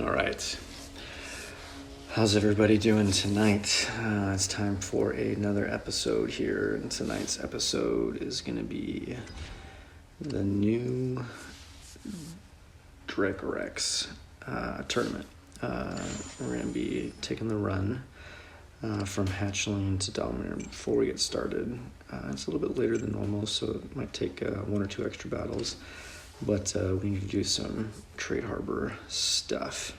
All right. How's everybody doing tonight? It's time for another episode here, and tonight's episode is going to be the new Dracorex tournament. We're going to be taking the run from Hatchling to Dominator. Before we get started, it's a little bit later than normal, so it might take one or two extra battles, but we need to do some Trade Harbor stuff.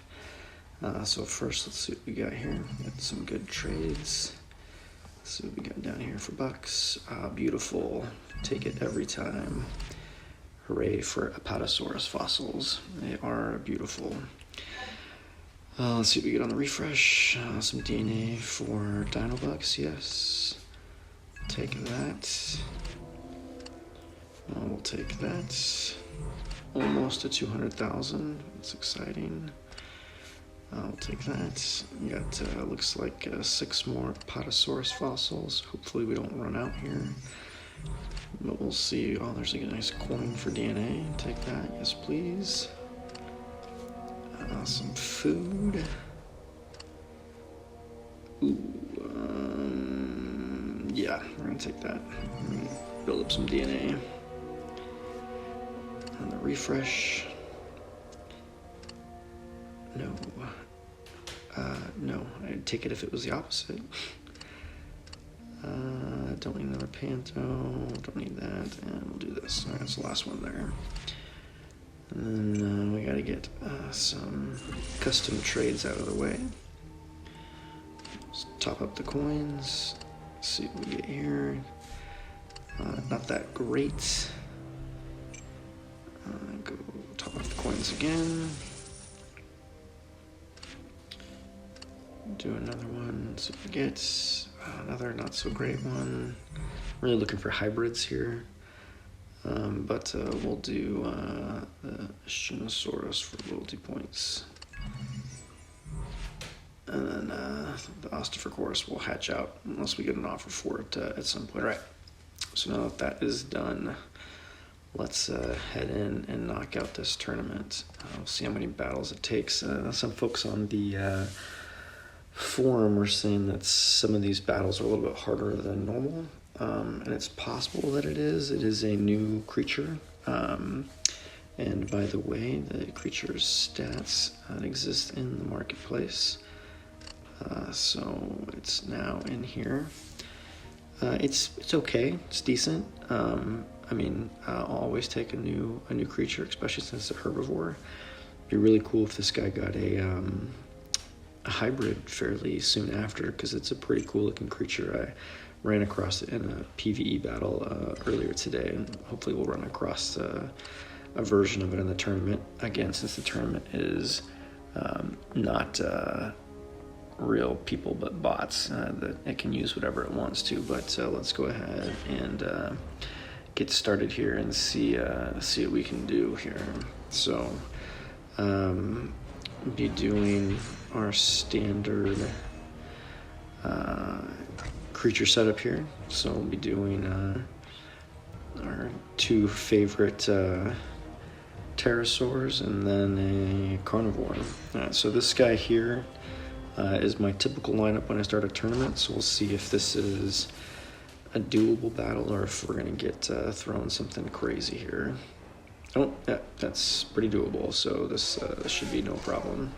So first, let's see what we got here. Got some good trades. Let's see what we got down here for bucks. Beautiful. Take it every time. Hooray for Apatosaurus fossils. They are beautiful. Let's see what we get on the refresh. Some DNA for Dino Bucks, yes. Take that. We'll take that. Almost to 200,000. That's exciting. I'll take that. We got, looks like 6 more Apatosaurus fossils. Hopefully we don't run out here. But we'll see. Oh, there's a nice coin for DNA. Take that. Yes, please. Some food. Ooh, yeah, we're gonna take that. We're gonna build up some DNA. And the refresh. No. No, I'd take it if it was the opposite. Don't need another Panto, don't need that, and we'll do this. All right, that's the last one there. And then we gotta get some custom trades out of the way. Let's top up the coins, see what we get here. Not that great. Go top up the coins again. Do another one, see if we get another not so great one. Really looking for hybrids here, but we'll do the Shinosaurus for loyalty points, and then the Osteophorus will hatch out unless we get an offer for it at some point. All right, so now that is done, let's head in and knock out this tournament. We'll see how many battles it takes. Some folks on the forum were saying that some of these battles are a little bit harder than normal, and it's possible that it is. It is a new creature, and by the way, the creature's stats exist in the marketplace, so it's now in here. It's okay. It's decent. I mean, I'll always take a new creature, especially since it's a herbivore. It'd be really cool if this guy got a hybrid fairly soon after, because it's a pretty cool looking creature. I ran across it in a PvE battle earlier today, and hopefully we'll run across a version of it in the tournament. Again, since the tournament is not real people but bots, that it can use whatever it wants to. But let's go ahead and get started here and see what we can do here. So be doing our standard creature setup here. So we'll be doing our 2 favorite pterosaurs and then a carnivore. So this guy here is my typical lineup when I start a tournament. So we'll see if this is a doable battle or if we're gonna get thrown something crazy here. Oh, yeah, that's pretty doable. So this should be no problem.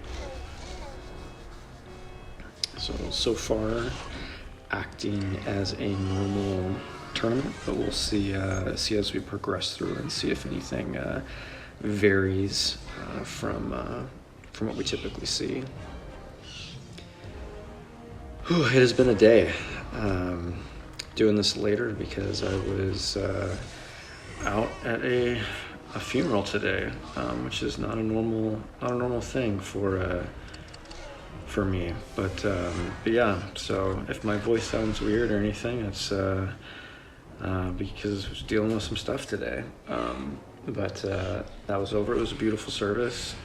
So far, acting as a normal tournament, but we'll see as we progress through and see if anything varies from what we typically see. Whew, it has been a day. Doing this later because I was out at a funeral today, which is not a normal thing for me, but yeah, so if my voice sounds weird or anything, it's because I was dealing with some stuff today, but that was over. It was a beautiful service.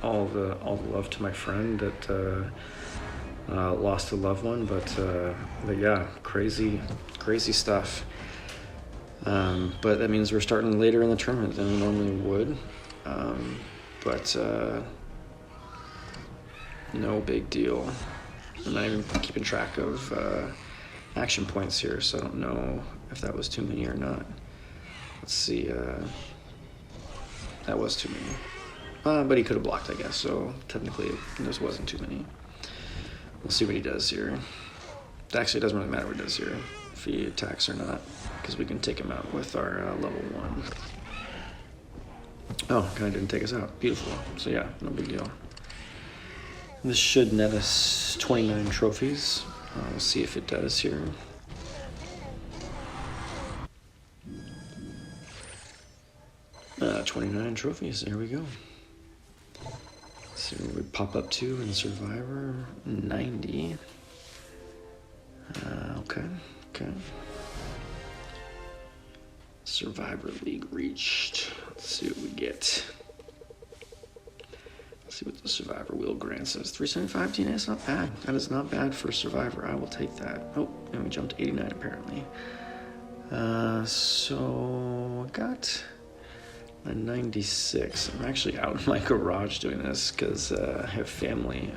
All the love to my friend that lost a loved one, but yeah, crazy stuff. But that means we're starting later in the tournament than we normally would, but no big deal. I'm not even keeping track of action points here, so I don't know if that was too many or not. Let's see. That was too many. But he could have blocked, I guess, so technically this wasn't too many. We'll see what he does here. Actually, it doesn't really matter what he does here, if he attacks or not, because we can take him out with our level 1. Oh, kind of didn't take us out. Beautiful. So yeah, no big deal. This should net us 29 trophies. We'll see if it does here. Uh, 29 trophies. There we go. So we pop up to in Survivor 90. Okay. Survivor League reached. Let's see what we get. Let's see what the Survivor Wheel grants us. 375 TNA, that's not bad. That is not bad for Survivor. I will take that. Oh, and we jumped to 89 apparently. So I got a 96. I'm actually out in my garage doing this because I have family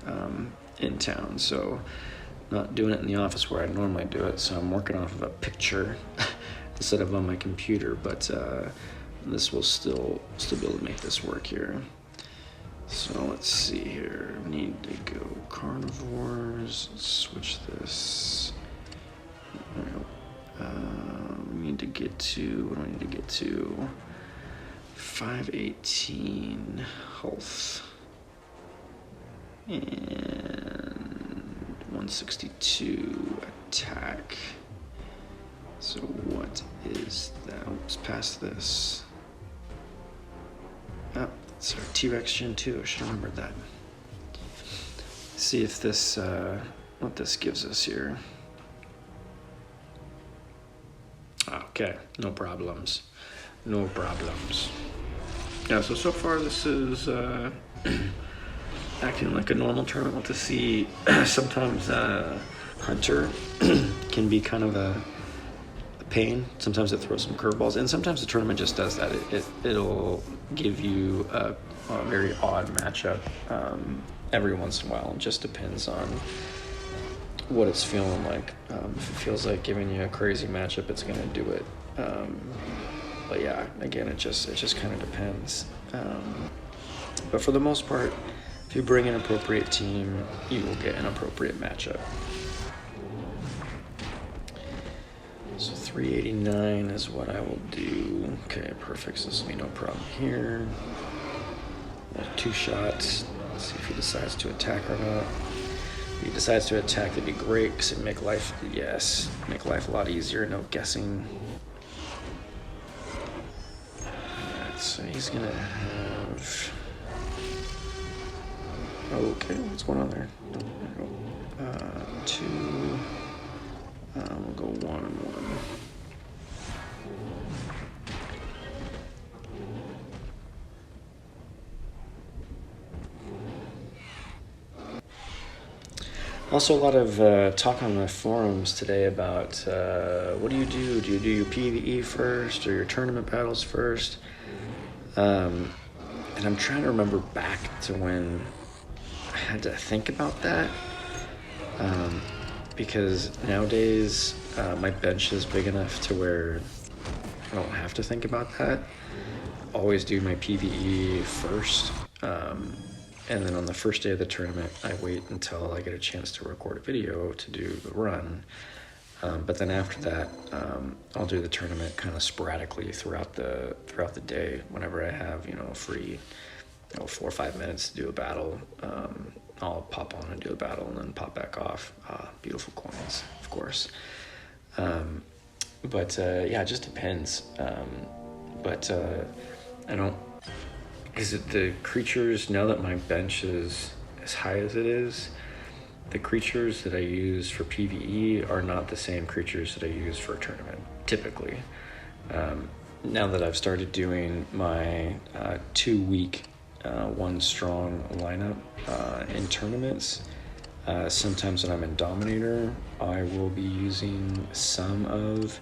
in town, so not doing it in the office where I normally do it. So I'm working off of a picture instead of on my computer, but this will still be able to make this work here. So let's see here. We need to go carnivores. Let's switch this. There we go. We need to get to, what do I need to get to? 518 health. And 162 attack. So what is that? Oops, past this. Oh, it's our T-Rex Gen 2. I should have remembered that. See if this, what this gives us here. Okay, no problems. No problems. Yeah, so far this is acting like a normal tournament. We'll have to see. Sometimes Hunter can be kind of a pain. Sometimes it throws some curveballs, and sometimes the tournament just does that. It'll give you a very odd matchup every once in a while. It just depends on what it's feeling like. If it feels like giving you a crazy matchup, it's going to do it. But yeah, again, it just kind of depends. But for the most part, if you bring an appropriate team, you will get an appropriate matchup. So 389 is what I will do. Okay, perfect. So this will be no problem here. 2 shots. Let's see if he decides to attack or not. If he decides to attack, that'd be great because it'd make life, make life a lot easier. No guessing. Alright, so he's gonna have. Okay, what's going on there? 2. We'll go 1 and 1. Also, a lot of talk on the forums today about what do you do? Do you do your PvE first or your tournament battles first? And I'm trying to remember back to when I had to think about that. Because nowadays my bench is big enough to where I don't have to think about that. Always do my PvE first. And then on the first day of the tournament, I wait until I get a chance to record a video to do the run. But then after that, I'll do the tournament kind of sporadically throughout the day. Whenever I have free 4 or 5 minutes to do a battle, I'll pop on and do a battle and then pop back off. Beautiful coins, of course. But yeah, it just depends. But I don't. Is it the creatures, now that my bench is as high as it is, the creatures that I use for PvE are not the same creatures that I use for a tournament, typically. Now that I've started doing my 2-week, 1-strong lineup in tournaments, sometimes when I'm in Dominator, I will be using some of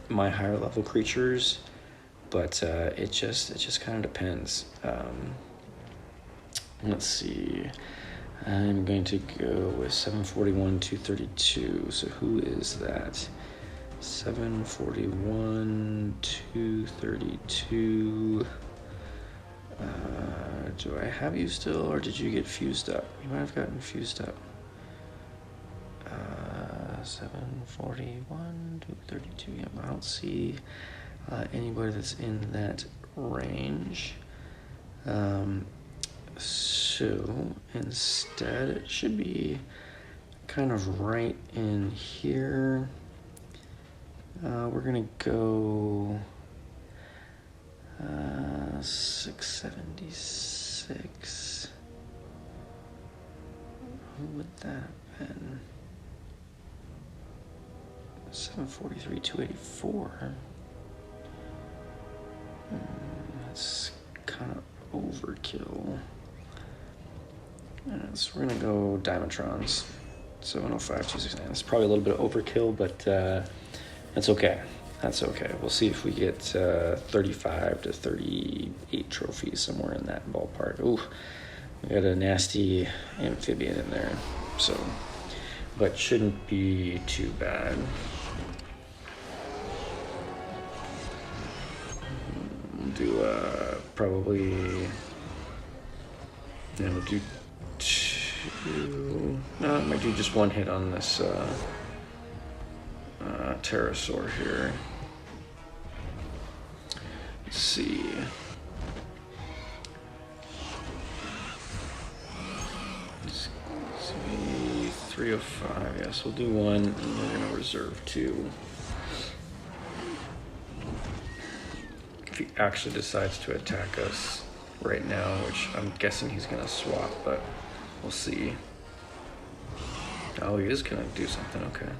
my higher level creatures. But it just kind of depends. Let's see. I'm going to go with 741, 232. So who is that? 741, 232. Do I have you still, or did you get fused up? You might have gotten fused up. 741, 232. Yep, I don't see anybody that's in that range. So instead, it should be kind of right in here. We're gonna go 676. Who would that have been? 743, 284. That's kind of overkill. So we're gonna go Diametrons. 705, 269. It's probably a little bit of overkill, but that's okay. That's okay. We'll see if we get 35 to 38 trophies, somewhere in that ballpark. Ooh, we got a nasty amphibian in there, so, but shouldn't be too bad. We'll do probably, yeah, we'll do two. No, I might do just one hit on this pterosaur here. Let's see. Let's see, 305. Yes, we'll do one, and we're gonna reserve two. If he actually decides to attack us right now, which I'm guessing he's gonna swap, but we'll see. Oh, he is gonna do something. Okay.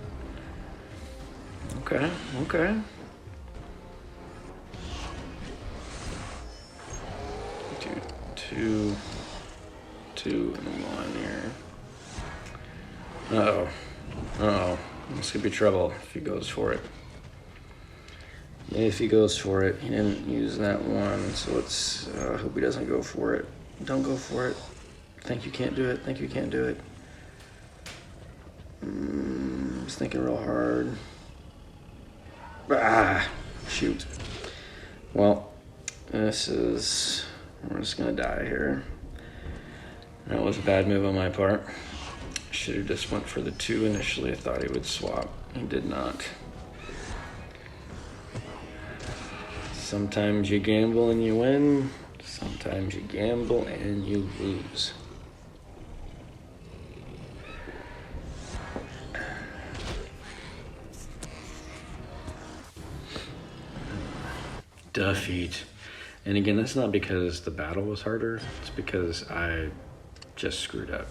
Okay. Do two and one here. Uh-oh. This could be trouble if he goes for it. If he goes for it, he didn't use that one, so let's hope he doesn't go for it. Don't go for it. Think you can't do it. Think you can't do it. I was thinking real hard. Shoot. Well, we're just gonna die here. That was a bad move on my part. Should have just went for the two initially. I thought he would swap. He did not. Sometimes you gamble and you win. Sometimes you gamble and you lose. Defeat. And again, that's not because the battle was harder. It's because I just screwed up.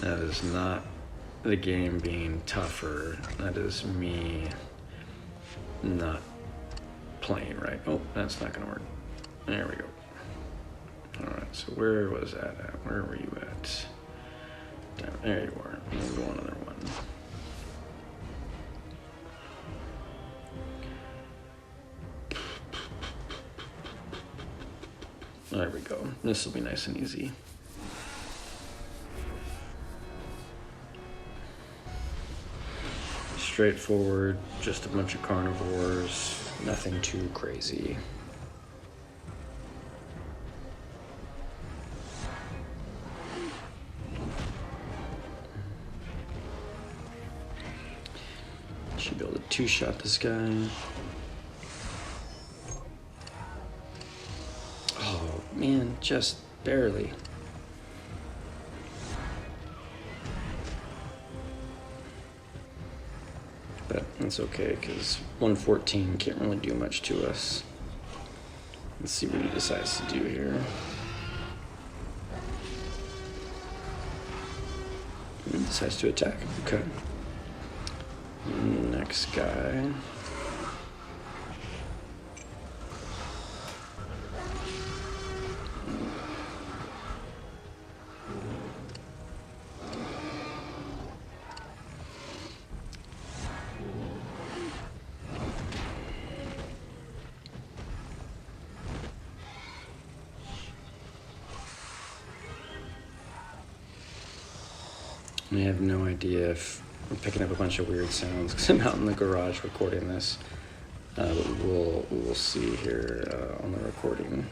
That is not the game being tougher. That is me not playing right. Oh, that's not gonna work. There we go. All right, so where was that at? Where were you at? There you are. We'll go another one. There we go. This will be nice and easy. Straightforward, just a bunch of carnivores, nothing too crazy. Should be able to two-shot this guy. Oh, man, just barely. But that's okay, because 114 can't really do much to us. Let's see what he decides to do here. He decides to attack. Okay. Next guy. I have no idea if I'm picking up a bunch of weird sounds because I'm out in the garage recording this. But we'll see here on the recording.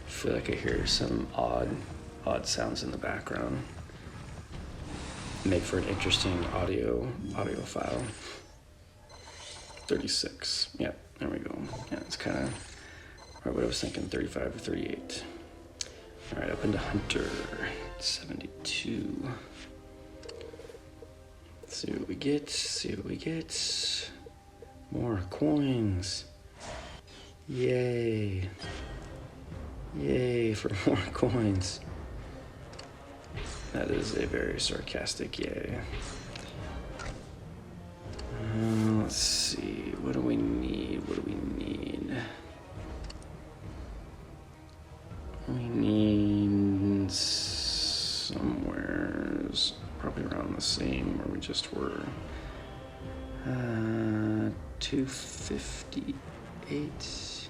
I feel like I hear some odd sounds in the background. Make for an interesting audio file. 36. Yep, there we go. Yeah, it's kind of right what I was thinking. 35 or 38. All right, up into Hunter. 72. See what we get. See what we get. More coins. Yay. Yay for more coins. That is a very sarcastic yay. Let's see. What do we need? What do we need? We need somewheres probably around the same where we just were. 258.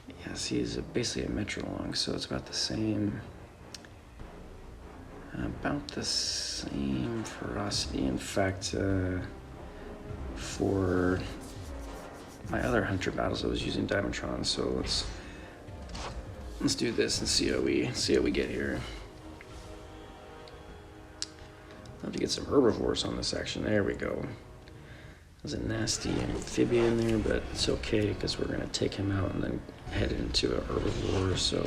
Yeah, see, it's basically a metro long, so it's about the same. About the same ferocity. In fact, for my other hunter battles, I was using Diamondtron, so let's do this and see how we get here. I'll have to get some herbivores on this action. There we go. There's a nasty amphibian there, but it's okay because we're gonna take him out and then head into a herbivore. So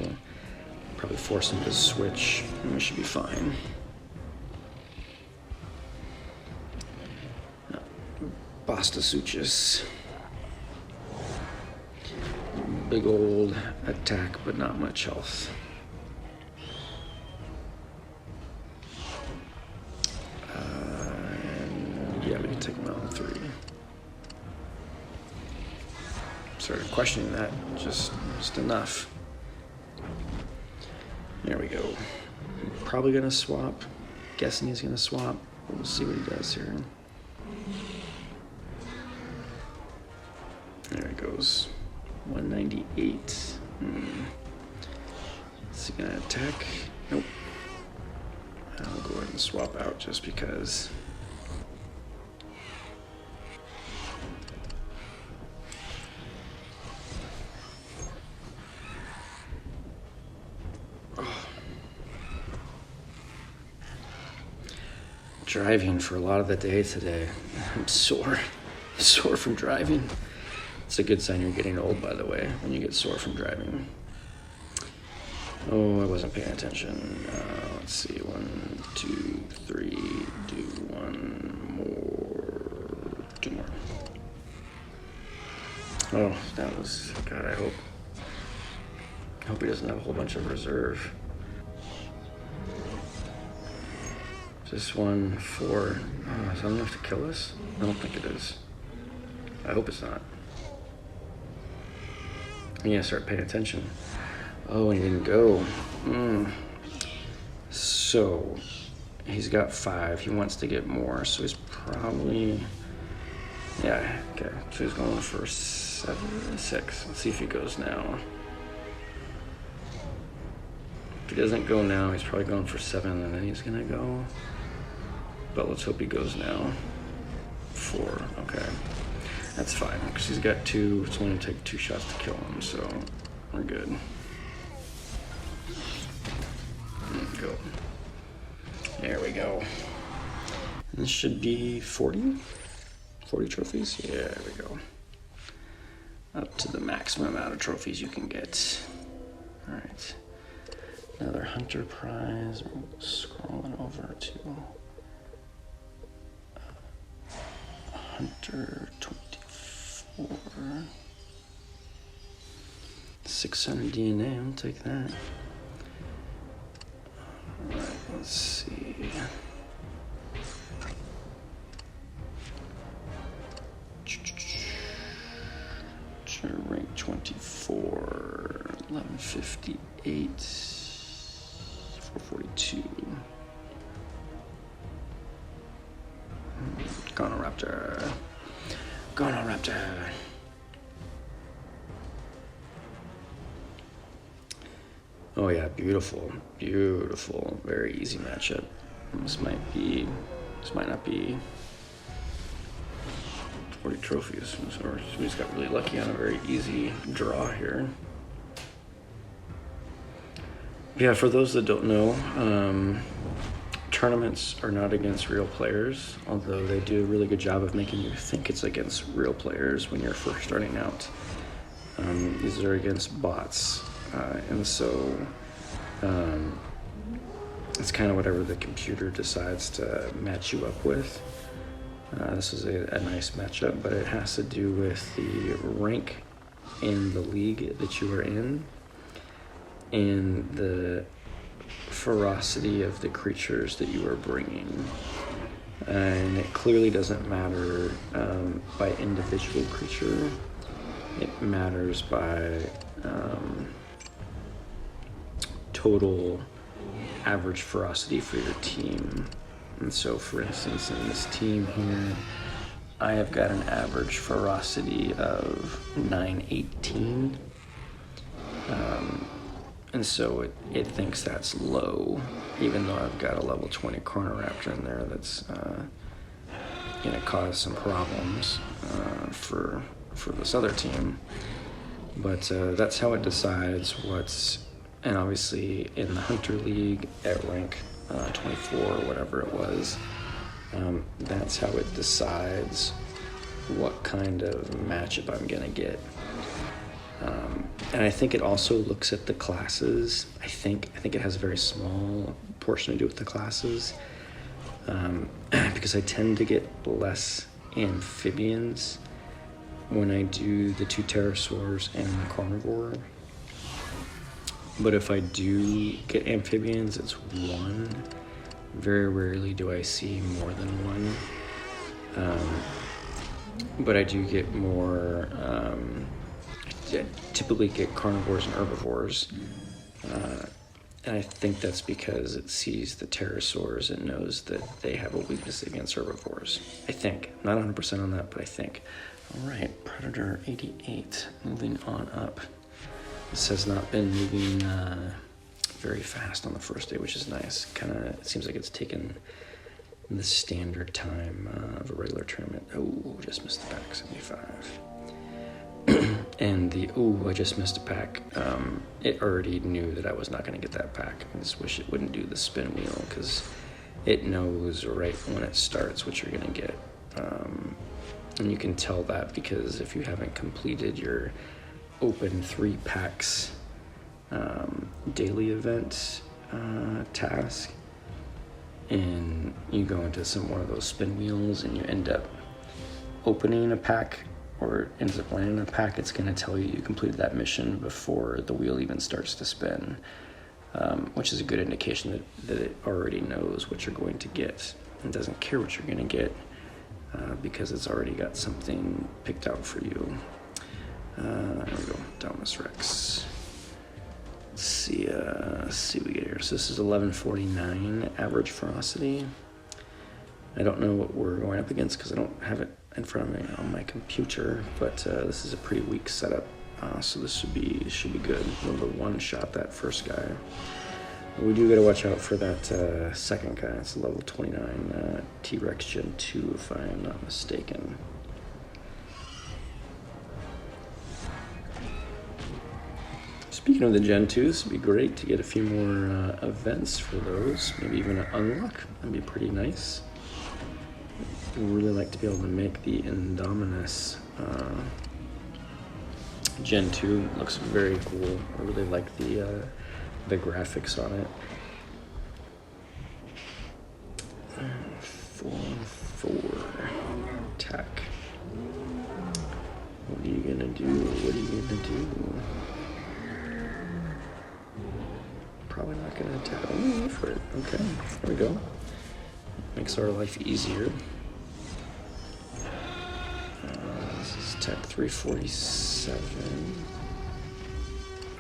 probably force him to switch, and we should be fine. Bastasuchus. Big old attack, but not much health. And yeah, we can take him out in 3. Started questioning that just enough. There we go. Probably gonna swap. Guessing he's gonna swap. We'll see what he does here. There it goes. 198. Is he gonna attack? Nope. I'll go ahead and swap out just because. Driving for a lot of the day today. I'm sore from driving. It's a good sign you're getting old, by the way, when you get sore from driving. Oh, I wasn't paying attention. Let's see, 1, 2, 3, do 1 more, 2 more. Oh, that was, God, I hope he doesn't have a whole bunch of reserve. Just 1, 4. Oh, is that enough to kill us? I don't think it is. I hope it's not. I'm gonna start paying attention. Oh, he didn't go. So, he's got 5. He wants to get more, so he's probably... Yeah, okay. So he's going for 7, 6. Let's see if he goes now. If he doesn't go now, he's probably going for 7, and then he's gonna go. But let's hope he goes now. 4, okay. That's fine, because he's got 2. It's only gonna take 2 shots to kill him, so we're good. Go. There we go. This should be 40? 40 trophies? Yeah, there we go. Up to the maximum amount of trophies you can get. Alright. Another hunter prize. We're scrolling over to Hunter 24. 600 DNA, I'll take that. Alright, let's see. Rank 24, 1158, 442. Gonoraptor. Oh yeah, beautiful. Very easy matchup. This might not be 40 trophies, or we just got really lucky on a very easy draw here. Yeah, for those that don't know, tournaments are not against real players, although they do a really good job of making you think it's against real players when you're first starting out. These are against bots, and so it's kind of whatever the computer decides to match you up with. This is a nice matchup, but it has to do with the rank in the league that you are in and the ferocity of the creatures that you are bringing. And it clearly doesn't matter by individual creature. It matters by total average ferocity for your team. And so, for instance, in this team here, I have got an average ferocity of 918. And so it thinks that's low, even though I've got a level 20 corner raptor in there that's going to cause some problems for this other team. But that's how it decides what's, and obviously in the Hunter League at rank 24 or whatever it was, that's how it decides what kind of matchup I'm going to get. And I think it also looks at the classes. I think it has a very small portion to do with the classes, because I tend to get less amphibians when I do the 2 pterosaurs and the carnivore. But if I do get amphibians, it's 1. Very rarely do I see more than 1. But I do get more. I typically get carnivores and herbivores, and I think that's because it sees the pterosaurs and knows that they have a weakness against herbivores. I think, not 100% on that, but I think. All right, Predator 88, moving on up. This has not been moving very fast on the first day, which is nice. It seems like it's taken the standard time of a regular tournament. Oh, just missed the pack, 75. And I just missed a pack. It already knew that I was not going to get that pack. I just wish it wouldn't do the spin wheel, because it knows right when it starts what you're going to get. And you can tell that because if you haven't completed your open 3 packs daily event task, and you go into one of those spin wheels and you end up opening a pack or ends up landing a pack, it's going to tell you completed that mission before the wheel even starts to spin, which is a good indication that it already knows what you're going to get and doesn't care what you're going to get, because it's already got something picked out for you. There we go, Dominator. Let's see what we get here. So this is 1149 average ferocity. I don't know what we're going up against because I don't have it in front of me on my computer, but this is a pretty weak setup, so this should be good. We'll be one-shot that first guy. We do got to watch out for that second guy. It's a level 29 T-Rex Gen 2, if I am not mistaken. Speaking of the Gen 2s, it'd be great to get a few more events for those. Maybe even an unlock. That'd be pretty nice. I'd really like to be able to make the Indominus Gen 2. Looks very cool. I really like the graphics on it. 4 attack. What are you gonna do? Probably not gonna attack. Oh, wait for it. Okay, there we go. Makes our life easier. This is tech 347.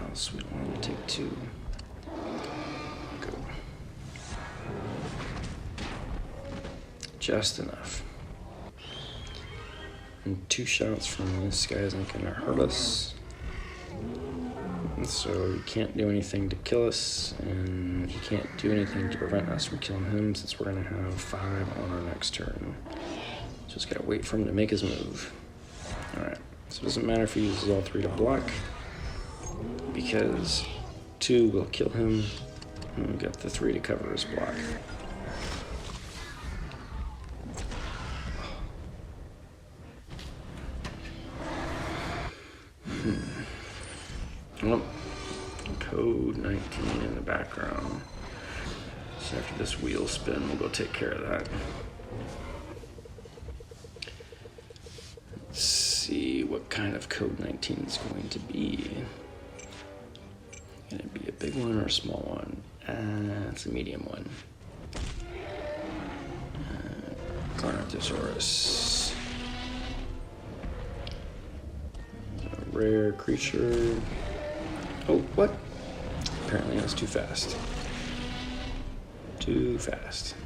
Oh, sweet. I want to take 2. Go. Just enough. And 2 shots from this guy isn't gonna hurt us. So he can't do anything to kill us, and he can't do anything to prevent us from killing him, since we're going to have 5 on our next turn. Just got to wait for him to make his move. Alright, so it doesn't matter if he uses all 3 to block, because 2 will kill him, and we've got the 3 to cover his block. Oh, code 19 in the background. So after this wheel spin, we'll go take care of that. Let's see what kind of code 19 is going to be. Going to be a big one or a small one? It's a medium one. Carnotaurus. A rare creature. Oh, what? Apparently that's too fast. Too fast.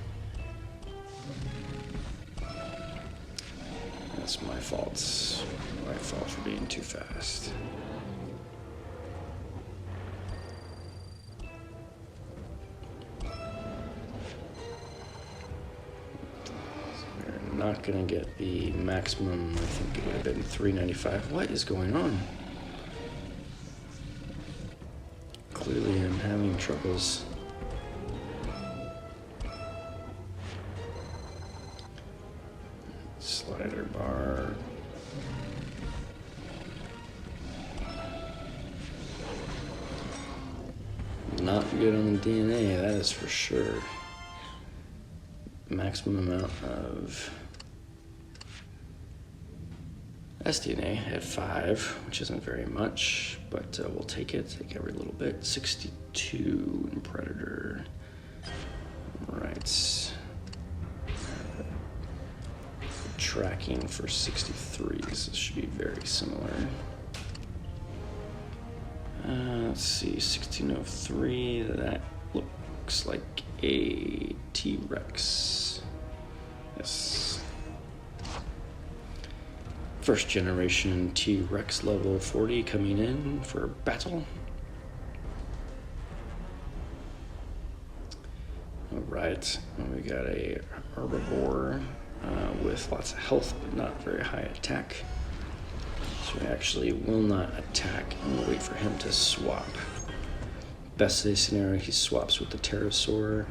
That's my fault. My fault for being too fast. We're not gonna get the maximum. I think it would have been 395. What is going on? Clearly I'm having troubles. Slider bar. Not good on the DNA, that is for sure. Maximum amount of SDNA at 5, which isn't very much, but we'll take it. Take every little bit. 62 in Predator. Right. Tracking for 63s. This should be very similar. Let's see. 1603. That looks like a T-Rex. Yes. First generation T-Rex level 40 coming in for battle. Alright, we got a herbivore with lots of health but not very high attack. So we actually will not attack and we'll wait for him to swap. Best case scenario, he swaps with the pterosaur.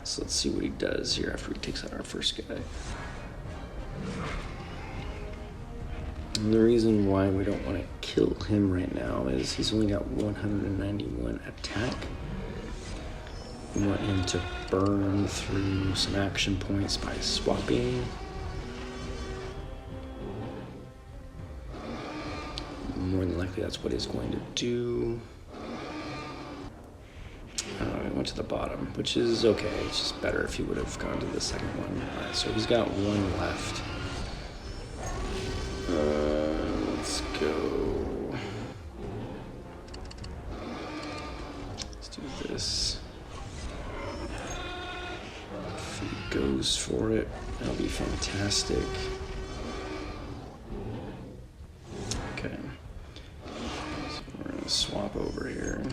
So let's see what he does here after he takes out our first guy. And the reason why we don't want to kill him right now is he's only got 191 attack. We want him to burn through some action points by swapping. More than likely that's what he's going to do. He went to the bottom, which is okay. It's just better if he would have gone to the second one. Alright, so he's got 1 left. Let's go. Let's do this. If he goes for it, that'll be fantastic. Okay. So we're gonna swap over here.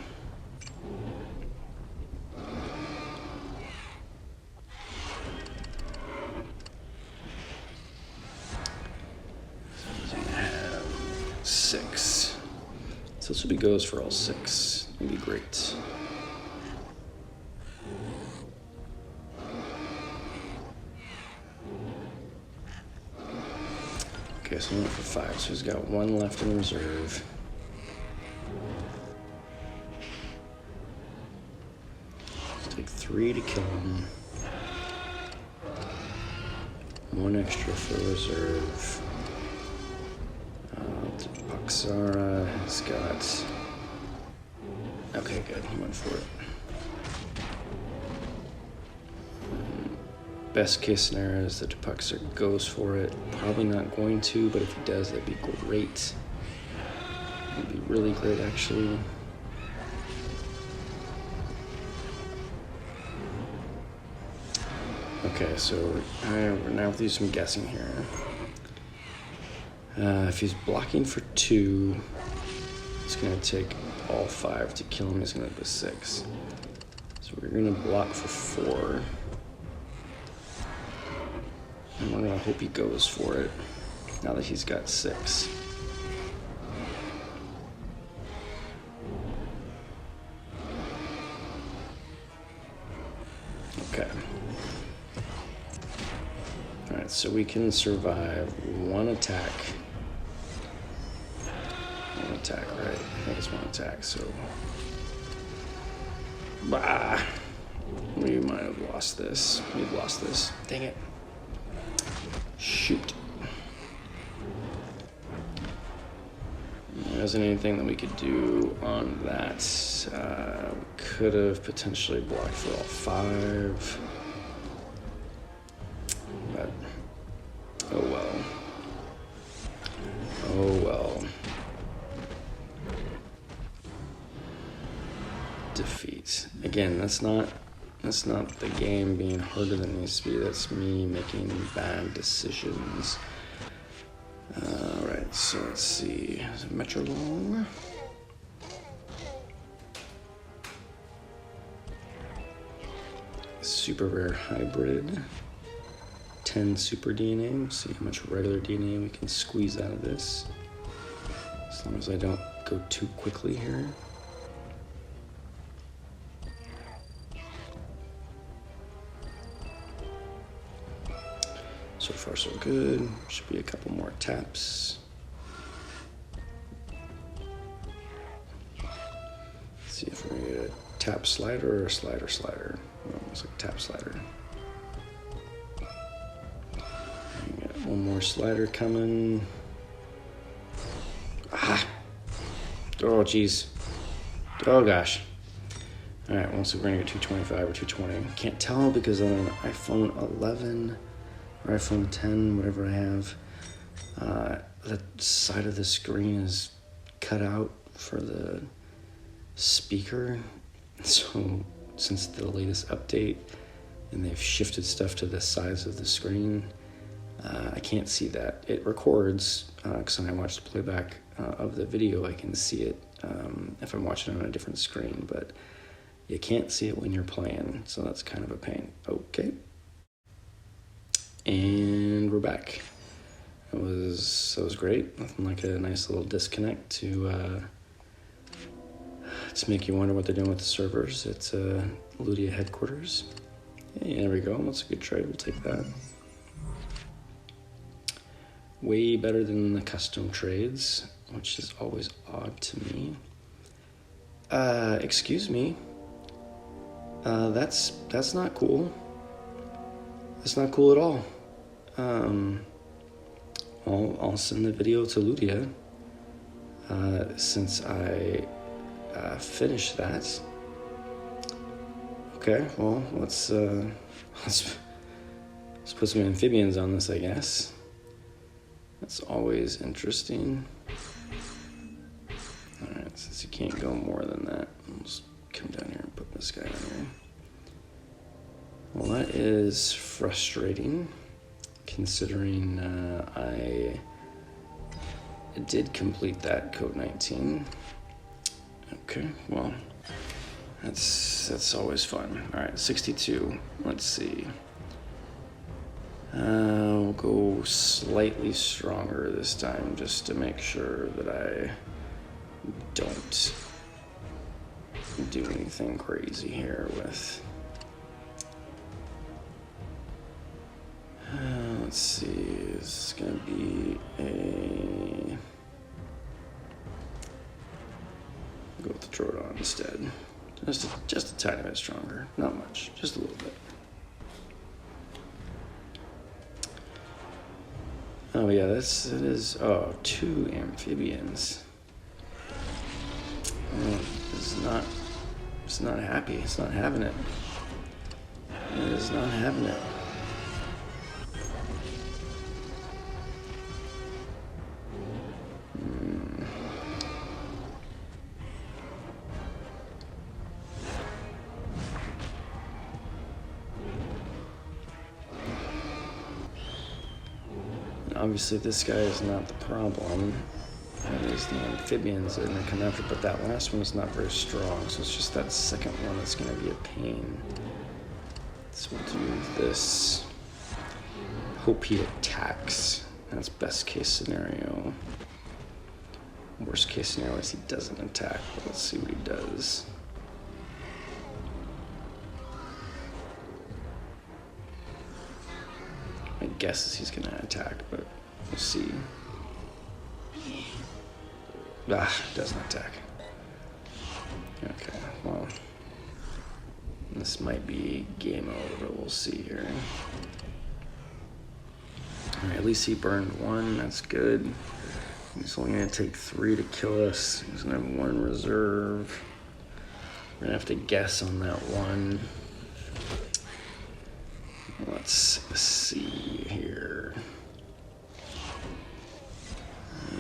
So this will be goes for all 6. It'll be great. Okay, so he went for 5. So he's got 1 left in reserve. Let's take 3 to kill him. 1 extra for reserve. Paxara has got... Okay, good. He went for it. Best case scenario is that Paxara goes for it. Probably not going to, but if he does, that'd be great. It'd be really great, actually. Okay, so we're now through some guessing here. If he's blocking for 2, it's gonna take all 5 to kill him. He's gonna go 6. So we're gonna block for 4. And we're gonna hope he goes for it now that he's got 6. Okay. Alright, so we can survive 1 attack. 1 attack, right? I think it's 1 attack, so... Bah! We might have lost this. We've lost this. Dang it. Shoot. There wasn't anything that we could do on that. We could have potentially blocked for all 5. But, oh well. Oh well. Defeat. Again, that's not the game being harder than it needs to be. That's me making bad decisions. Alright, so let's see. Is it Metrolong? Super rare hybrid. 10 super DNA. We'll see how much regular DNA we can squeeze out of this. As long as I don't go too quickly here. So far, so good. Should be a couple more taps. Let's see if we're gonna get a tap slider or a slider slider. Oh, looks like a tap slider. We got one more slider coming. Ah! Oh, geez. Oh, gosh. All right, well, so we're gonna get 225 or 220. Can't tell because on an iPhone 11 or iPhone 10, whatever I have, the side of the screen is cut out for the speaker. So since the latest update and they've shifted stuff to the size of the screen, I can't see that. It records, because when I watch the playback of the video, I can see it if I'm watching it on a different screen, but you can't see it when you're playing, so that's kind of a pain. Okay. And we're back. That was great. Nothing like a nice little disconnect to make you wonder what they're doing with the servers at Ludia headquarters. Hey, there we go. That's a good trade. We'll take that. Way better than the custom trades, which is always odd to me. Excuse me. That's not cool. That's not cool at all. I'll send the video to Ludia since I finished that. Okay, well let's put some amphibians on this, I guess. That's always interesting. All right, since you can't go more than that, I'll just come down here and put this guy on here. Well, that is frustrating, considering I did complete that code 19. Okay, well, that's always fun. All right, 62. Let's see. We'll go slightly stronger this time, just to make sure that I don't do anything crazy here with. Let's see, it's gonna be a... Go with the Troodon instead. Just a tiny bit stronger, not much, just a little bit. Oh yeah, it is, 2 amphibians. Oh, it's not happy, it's not having it. It is not having it. Obviously, this guy is not the problem. It is the amphibians that are going to come after, but that last one is not very strong, so it's just that second one that's going to be a pain. So we'll do this. Hope he attacks. That's best case scenario. Worst case scenario is he doesn't attack, but let's see what he does. My guess is he's going to attack, but we'll see. Doesn't attack. Okay, well, this might be game over, but we'll see here. All right, at least he burned one, that's good. He's only gonna take 3 to kill us. He's gonna have 1 reserve. We're gonna have to guess on that one. Let's see here.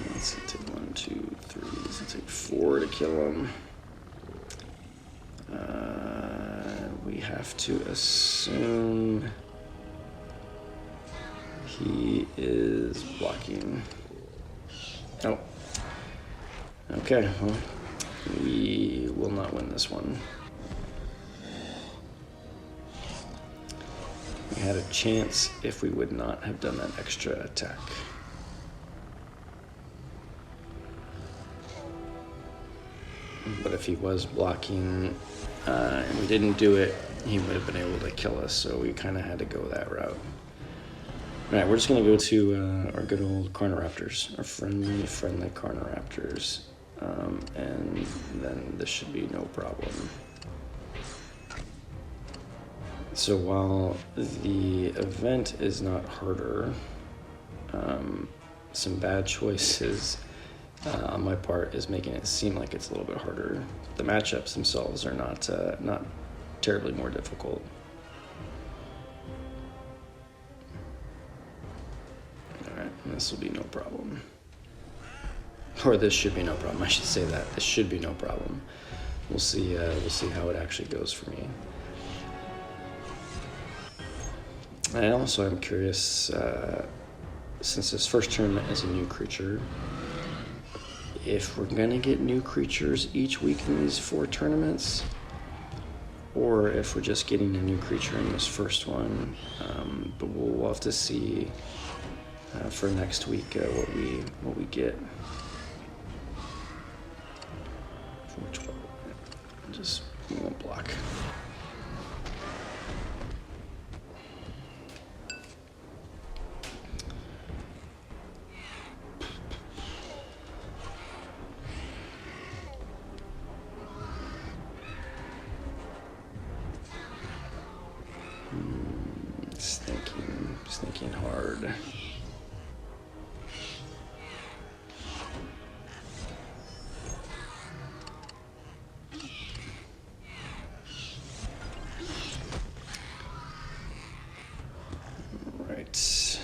Let's take 1, 2, 3. Let's take 4 to kill him. We have to assume he is blocking. Oh. Okay, well, we will not win this one. We had a chance if we would not have done that extra attack. But if he was blocking and we didn't do it, he would have been able to kill us, so we kind of had to go that route. All right, we're just going to go to our good old Carnoraptors, our friendly Carnoraptors, and then this should be no problem. So while the event is not harder, some bad choices on my part is making it seem like it's a little bit harder. The matchups themselves are not terribly more difficult. All right, this will be no problem. Or this should be no problem. I should say that this should be no problem. We'll see. We'll see how it actually goes for me. I also am curious, since this first tournament is a new creature, if we're gonna get new creatures each week in these 4 tournaments, or if we're just getting a new creature in this first one. But we'll have to see for next week what we get. 412. Just we won't block. Thinking hard. Right. See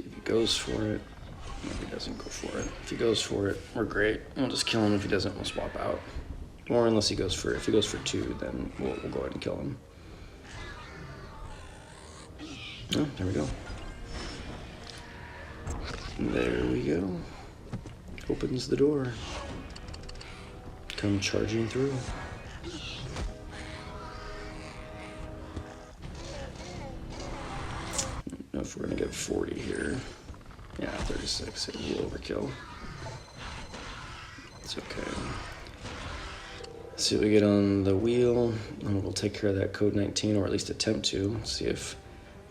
if he goes for it. No, he doesn't go for it. If he goes for it, we're great. We'll just kill him. If he doesn't, we'll swap out. Or unless he goes for, if he goes for 2, then we'll go ahead and kill him. Oh, there we go. There we go. Opens the door. Come charging through. I don't know if we're gonna get 40 here. Yeah, 36. It'll be overkill. It's okay. Let's see what we get on the wheel, and we'll take care of that code 19, or at least attempt to. See if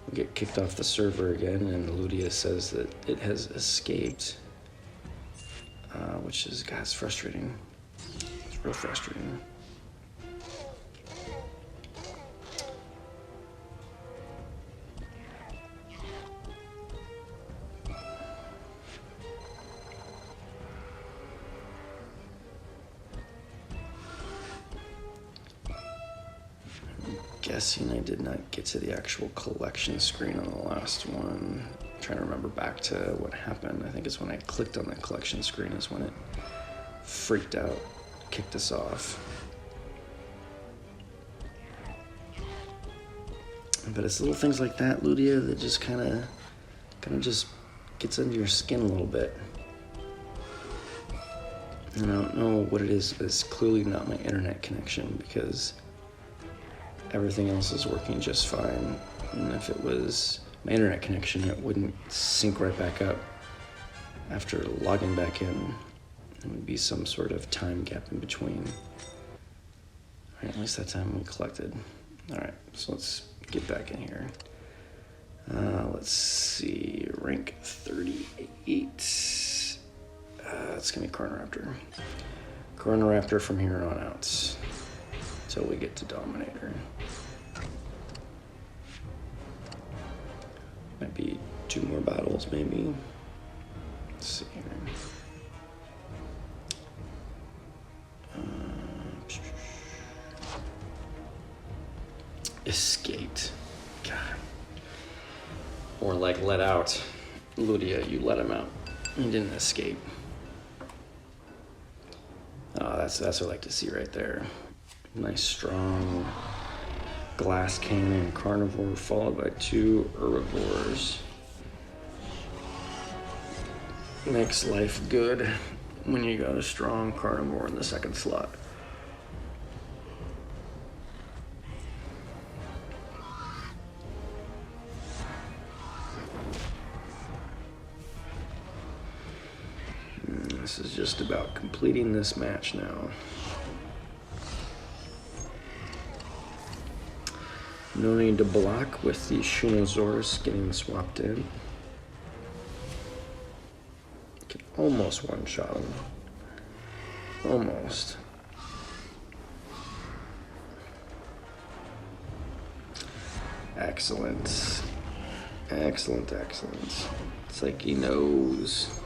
we get kicked off the server again, and Ludia says that it has escaped, which is, God, it's frustrating. It's real frustrating. Guessing I did not get to the actual collection screen on the last one. I'm trying to remember back to what happened. I think it's when I clicked on the collection screen is when it freaked out, kicked us off. But it's little things like that, Ludia, that just kind of just gets under your skin a little bit. And I don't know what it is, but it's clearly not my internet connection because everything else is working just fine. And if it was my internet connection, it wouldn't sync right back up after logging back in. There would be some sort of time gap in between. All right, at least that time we collected. All right, so let's get back in here. Let's see, rank 38. It's gonna be Carnoraptor. Carnoraptor from here on out until we get to Dominator. Might be 2 more battles, maybe. Let's see here. Escaped. God. Or like let out. Ludia, you let him out. He didn't escape. Oh, that's what I like to see right there. Nice strong glass cannon carnivore followed by 2 herbivores. Makes life good when you got a strong carnivore in the second slot. This is just about completing this match now. No need to block with the Shunosaurus getting swapped in. Can almost one-shot him. Almost. Excellent. Excellent, excellent. It's like he knows.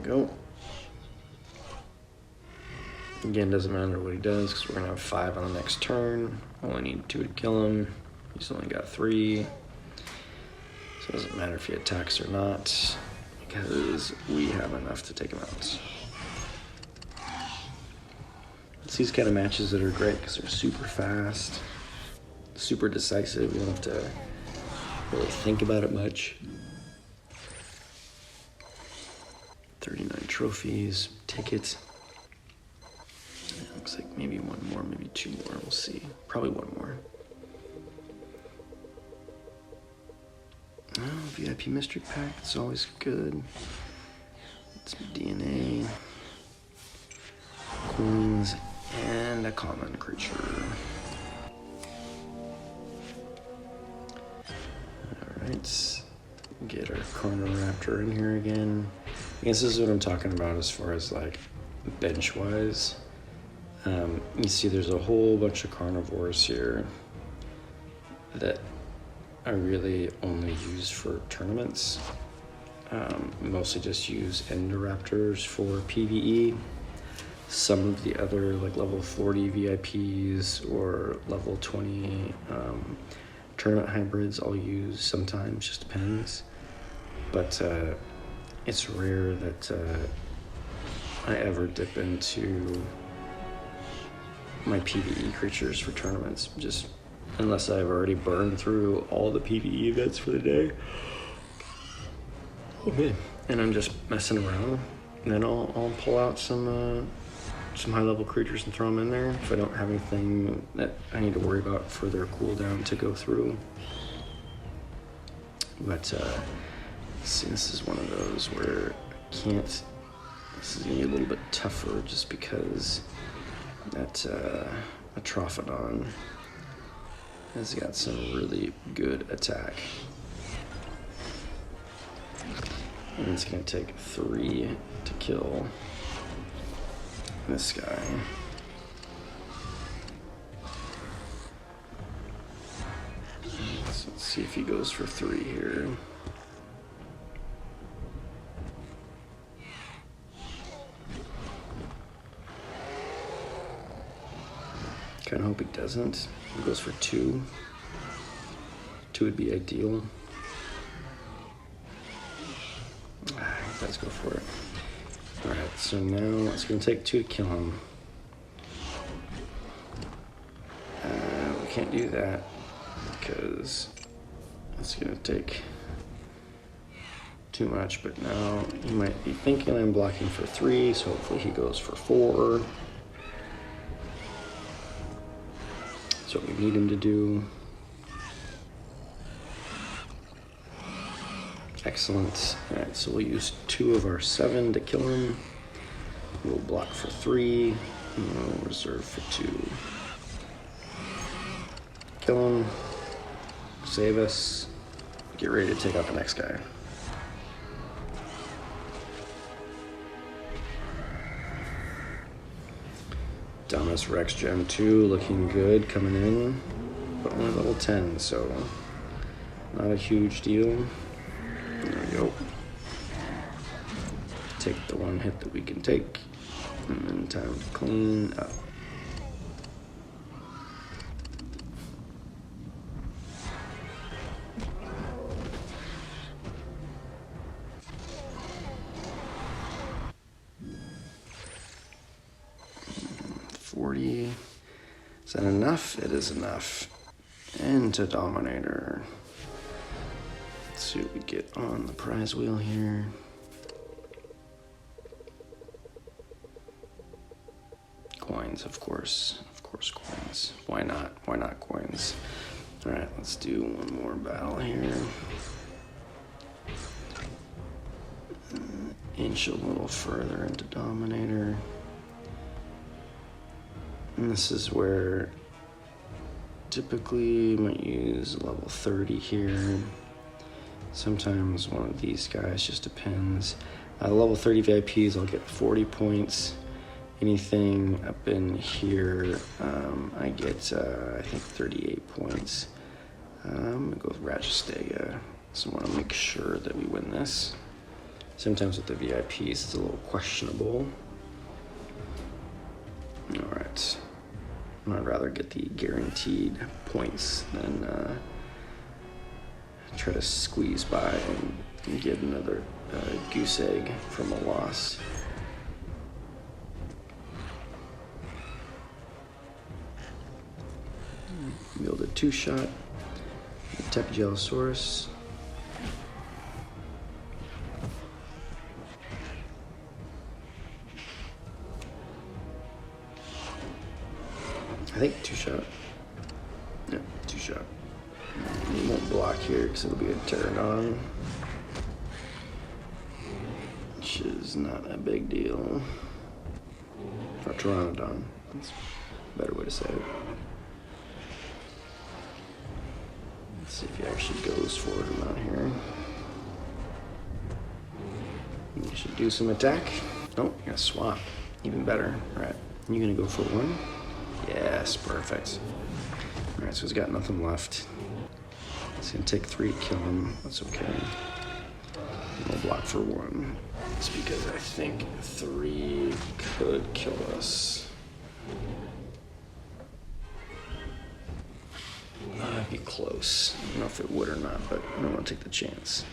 Go. Again, doesn't matter what he does because we're gonna have 5 on the next turn. Only need 2 to kill him. He's only got 3. So it doesn't matter if he attacks or not because we have enough to take him out. It's these kind of matches that are great because they're super fast, super decisive. You don't have to really think about it much. 39 trophies, tickets. It looks like maybe 1 more, maybe 2 more, we'll see. Probably 1 more. Oh, VIP mystery pack, it's always good. It's DNA. Coins, and a common creature. Alright, get our Carnoraptor in here again. I guess this is what I'm talking about as far as like bench-wise. You see there's a whole bunch of carnivores here that I really only use for tournaments. Mostly just use Endoraptors for PvE. Some of the other like level 40 VIPs or level 20 tournament hybrids I'll use sometimes, just depends. But it's rare that I ever dip into my PvE creatures for tournaments, just unless I've already burned through all the PvE events for the day. Okay. And I'm just messing around, and then I'll pull out some high-level creatures and throw them in there if I don't have anything that I need to worry about for their cooldown to go through. But see, this is one of those where I can't. This is gonna be a little bit tougher just because that Atrophodon has got some really good attack. And it's gonna take 3 to kill this guy. So let's see if he goes for 3 here. Kind of hope he doesn't. He goes for 2. 2 would be ideal. Let's go for it. Alright, so now it's going to take 2 to kill him. can't do that because it's gonna take too much, but now he might be thinking I'm blocking for 3, so hopefully he goes for 4. That's what we need him to do. Excellent. All right, so we'll use 2 of our 7 to kill him. We'll block for 3, and we'll reserve for 2. Kill him, save us, get ready to take out the next guy. Dominator Rex Gem 2 looking good coming in, but only level 10, so not a huge deal. There we go. Take the 1 hit that we can take, and then time to clean up. Is that enough? It is enough. Into Dominator. Let's see what we get on the prize wheel here. Coins, of course. Of course, coins. Why not? Why not coins? All right, let's do one more battle here. Inch a little further into Dominator. And this is where typically you might use level 30 here. Sometimes one of these guys, just depends. Level 30 VIPs, I'll get 40 points. Anything up in here, I get, I think 38 points. I'm gonna go with Rajastega. So I wanna make sure that we win this. Sometimes with the VIPs, it's a little questionable. All right. I'd rather get the guaranteed points than try to squeeze by and get another goose egg from a loss. Build a 2-shot. Tepagelisaurus. I think 2-shot. Yeah, 2-shot. You won't block here because it'll be a pterodon, which is not a big deal. Or pteranodon. That's a better way to say it. Let's see if he actually goes for it or not here. You should do some attack. Nope, you're gonna swap. Even better. All right, you're gonna go for 1. Yes, perfect. All right, so he's got nothing left. It's gonna take 3 to kill him. That's okay. We'll block for 1. It's because I think 3 could kill us. That'd be close. I don't know if it would or not, but I don't want to take the chance.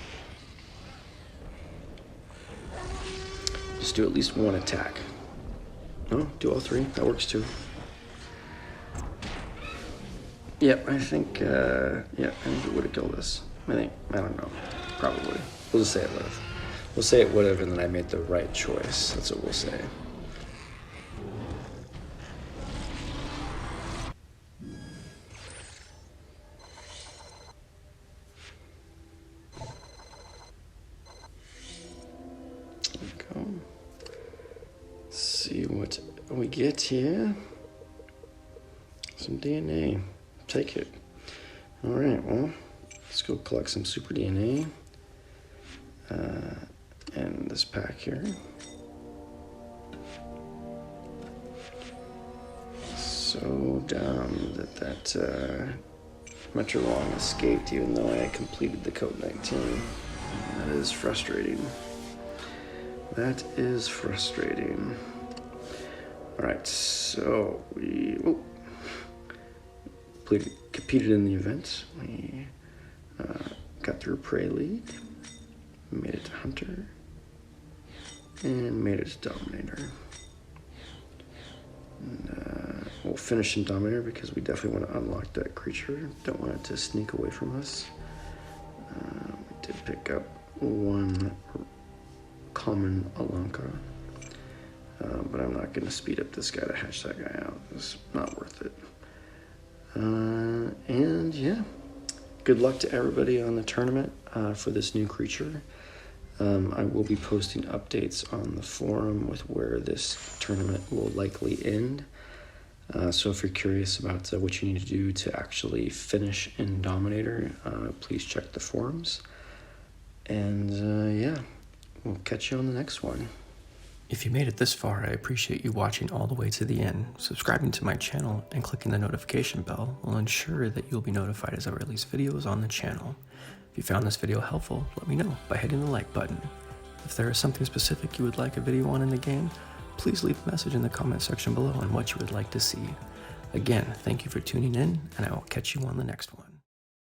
Just do at least 1 attack. No, do all 3. That works too. Yep, I think it would have killed us. I don't know. Probably. We'll just say it would have. We'll say it would have, and then I made the right choice. That's what we'll say. There we go. Let's see what we get here. Some DNA. Take it. All right, well, let's go collect some super DNA in this pack here. So dumb that Metro Long escaped even though I completed the code 19. That is frustrating. That is frustrating. All right, so we... competed in the event. We got through Prey League, made it to Hunter, and made it to Dominator. And we'll finish in Dominator because we definitely want to unlock that creature. Don't want it to sneak away from us. We did pick up one common Alanka, but I'm not going to speed up this guy to hatch that guy out. It's not worth it. And yeah, good luck to everybody on the tournament for this new creature. I will be posting updates on the forum with where this tournament will likely end. So if you're curious about what you need to do to actually finish in Dominator, please check the forums. And yeah, we'll catch you on the next one. If you made it this far, I appreciate you watching all the way to the end. Subscribing to my channel and clicking the notification bell will ensure that you'll be notified as I release videos on the channel. If you found this video helpful, let me know by hitting the like button. If there is something specific you would like a video on in the game, please leave a message in the comment section below on what you would like to see. Again, thank you for tuning in, and I will catch you on the next one.